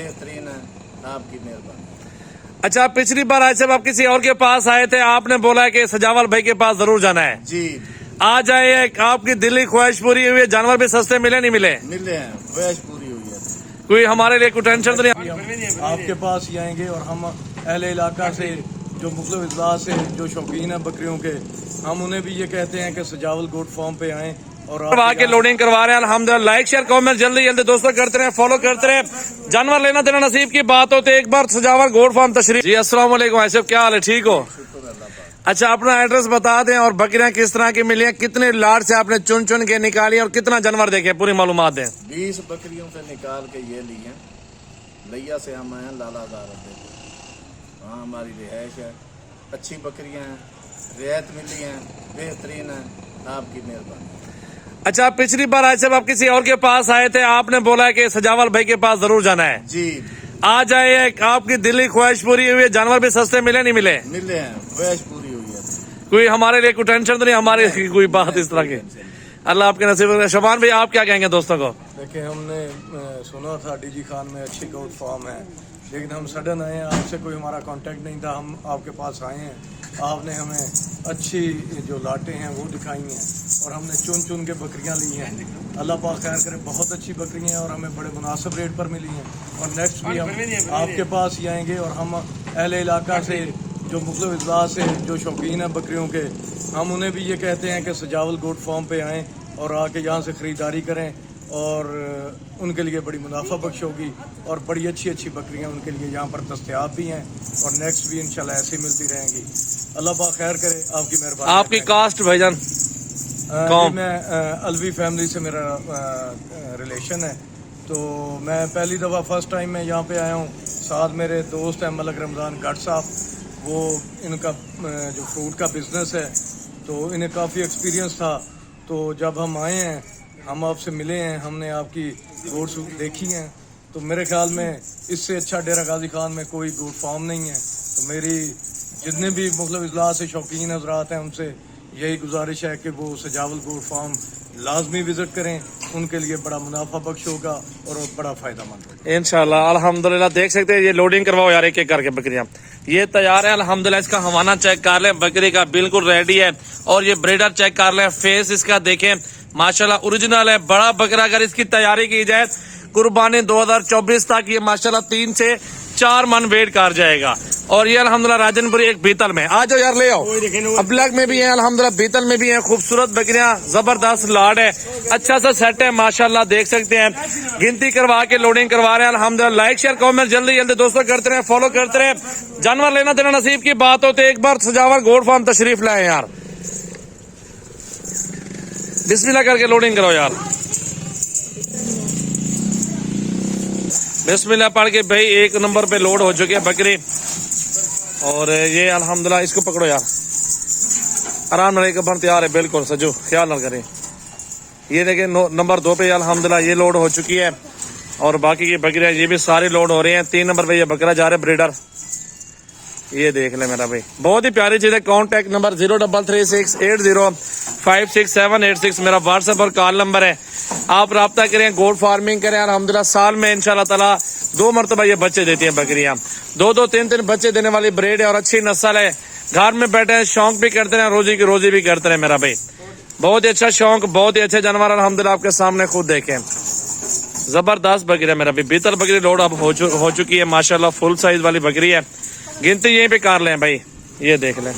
बेहतरीन है, आपकी मेहरबानी। अच्छा, पिछली बार आए जब आप किसी और के पास आए थे, आपने बोला कि सजावल भाई के पास जरूर जाना है। जी आज आए, आपकी दिली ख्वाहिश पूरी हुई है? जानवर भी सस्ते मिले नहीं मिले? मिले हैं, ख्वाहिश पूरी हुई है। कोई हमारे लिए कोई टेंशन तो नहीं? हम आपके पास ही आएंगे और हम अहले इलाका से जो मुख्तलिफ अजला से जो शौकीन है बकरियों के, हम उन्हें भी ये कहते हैं कि सजावल गोट फार्म पे आएं और आके लोडिंग करवा रहे हैं अल्हम्दुलिल्लाह। लाइक शेयर कमेंट जल्दी जल्दी दोस्तों करते रहे, फॉलो करते रहे। जानवर लेना देना नसीब की बात होती है। एक बार सजावल गोट फार्म तशरीफ। जी अस्सलाम वालेकुम, ऐसे क्या हाल है, ठीक हो? अच्छा, अपना एड्रेस बता दें और बकरियां किस तरह की मिली हैं, कितने लाट से आपने चुन चुन के निकाली और कितना जानवर देखे, पूरी मालूमात दें। 20 बकरियों से निकाल के ये लिए, लैया से हम आए हैं लाला गारत। वहाँ हमारी रिहाइश है, अच्छी बकरियां हैं, रियायत मिली हैं, बेहतरीन है, आपकी मेहरबानी। अच्छा, पिछली बार आए जब आप किसी और के पास आए थे, आपने बोला कि सजावल भाई के पास जरूर जाना है। जी आज आए, आपकी दिली ख्वाहिश पूरी हुई है? जानवर भी सस्ते मिले नहीं मिले? मिले हैं, ख्वाहिश पूरी हुई है। कोई हमारे लिए कोई टेंशन तो नहीं? हमारे कोई बात इस तरह की? अल्लाह आपके नसीब। शबान भाई, आप क्या कहेंगे दोस्तों को? देखिए, हमने सुना था डीजी खान में अच्छी गोट फार्म है, लेकिन हम सडन आए हैं, आपसे कोई हमारा कांटेक्ट नहीं था, हम आपके पास आए हैं। आपने हमें अच्छी जो लाटें हैं वो दिखाई हैं और हमने चुन चुन के बकरियां ली हैं। अल्लाह पाक खैर करे, बहुत अच्छी बकरियां हैं और हमें बड़े मुनासिब रेट पर मिली हैं। और नेक्स्ट भी हम आपके पास ही आएंगे और हम अहले इलाका से जो मुख्तलिफ अजला से जो शौकीन है बकरियों के, हम उन्हें भी ये कहते हैं कि सजावल गोट फार्म पे आएँ और आके यहाँ से ख़रीदारी करें और उनके लिए बड़ी मुनाफा बख्श होगी और बड़ी अच्छी अच्छी बकरियां उनके लिए यहाँ पर दस्तयाब भी हैं और नेक्स्ट भी इंशाल्लाह ऐसे मिलती रहेंगी। अल्लाह पाक खैर करे, आपकी मेहरबानी। आपकी कास्ट भाईजान? मैं अलवी फैमिली से मेरा रिलेशन है, तो मैं पहली दफ़ा फर्स्ट टाइम मैं यहाँ पे आया हूँ। साथ मेरे दोस्त हैं मलक रमज़ान गट साहब, वो इनका जो फ्रूट का बिजनेस है, तो इन्हें काफ़ी एक्सपीरियंस था। तो जब हम आए हैं, हम आपसे मिले हैं, हमने आपकी गोट्स देखी हैं, तो मेरे ख्याल में इससे अच्छा डेरा गाजी खान में कोई गोट फार्म नहीं है। तो मेरी जितने भी मुख्तलिफ अजला से शौकीन हजरात हैं, उनसे यही गुजारिश है कि वो सजावल गोट फार्म लाजमी विजिट करें, उनके लिए बड़ा मुनाफा बख्श होगा और बड़ा फ़ायदेमंद होगा इंशाल्लाह। अल्हम्दुलिल्लाह, देख सकते हैं ये लोडिंग करवाओ यार, एक एक करके बकरियां ये तैयार है अल्हम्दुलिल्लाह। इसका हवाना चेक कर लें, बकरी का बिल्कुल रेडी है। और ये ब्रीडर चेक कर लें, फेस इसका देखें माशाल्लाह ओरिजिनल है, बड़ा बकरा। अगर इसकी तैयारी की जाए कुर्बानी 2024 तक ये माशाल्लाह 3 से 4 मन वेट कर जाएगा। और ये अल्हम्दुलिल्लाह राजनपुरी एक बीतल में, आ जाओ यार ले आओ। अब ब्लैक में भी है अल्हम्दुलिल्लाह, बीतल में भी है, खूबसूरत बकरियां, जबरदस्त लाड है, अच्छा सा सेट है माशाल्लाह। देख सकते हैं गिनती करवा के लोडिंग करवा रहे हैं अल्हम्दुलिल्लाह। लाइक शेयर कमेंट जल्दी जल्दी दोस्तों करते रहे, फॉलो करते रहे। जानवर लेना देना नसीब की बात होती है। एक बार सजावल गोट फार्म तशरीफ लाए यार, बिस्मिल्लाह करके लोडिंग करो यार, बिस्मिल्लाह पढ़ के भाई। एक नंबर पे लोड हो चुकी है बकरी और ये अल्हम्दुलिल्लाह। इसको पकड़ो यार, आराम रहे कबर तैयार है बिल्कुल, सजो ख्याल ना करें। ये देखिए नंबर 2 पे अल्हम्दुलिल्लाह ये लोड हो चुकी है और बाकी की बकरियां ये भी सारी लोड हो रही हैं। 3 नंबर पे ये बकरा जा रहा है ब्रीडर, ये देख ले मेरा भाई, बहुत ही प्यारी चीज है। कॉन्टैक्ट नंबर 033680566786 मेरा व्हाट्सएप और कॉल नंबर है। आप राब्ता करें, गोट फार्मिंग करें अल्हम्दुलिल्लाह। साल में इंशाल्लाह ताला 2 मरतबा ये बच्चे देती हैं बकरियां, 2-2 3-3 बच्चे देने वाली ब्रीड है और अच्छी नस्ल है। घर में बैठे हैं, शौक भी करते हैं, रोजी की रोजी भी करते हैं मेरा भाई। बहुत ही अच्छा शौक, बहुत ही अच्छे जानवर अल्हम्दुलिल्लाह आपके सामने खुद देखें, जबरदस्त बकरी है मेरा भाई। बीतल बकरी लोड अब हो चुकी है माशाल्लाह, फुल साइज वाली बकरी है। गिनती यहीं पे कर लें भाई, ये देख लें।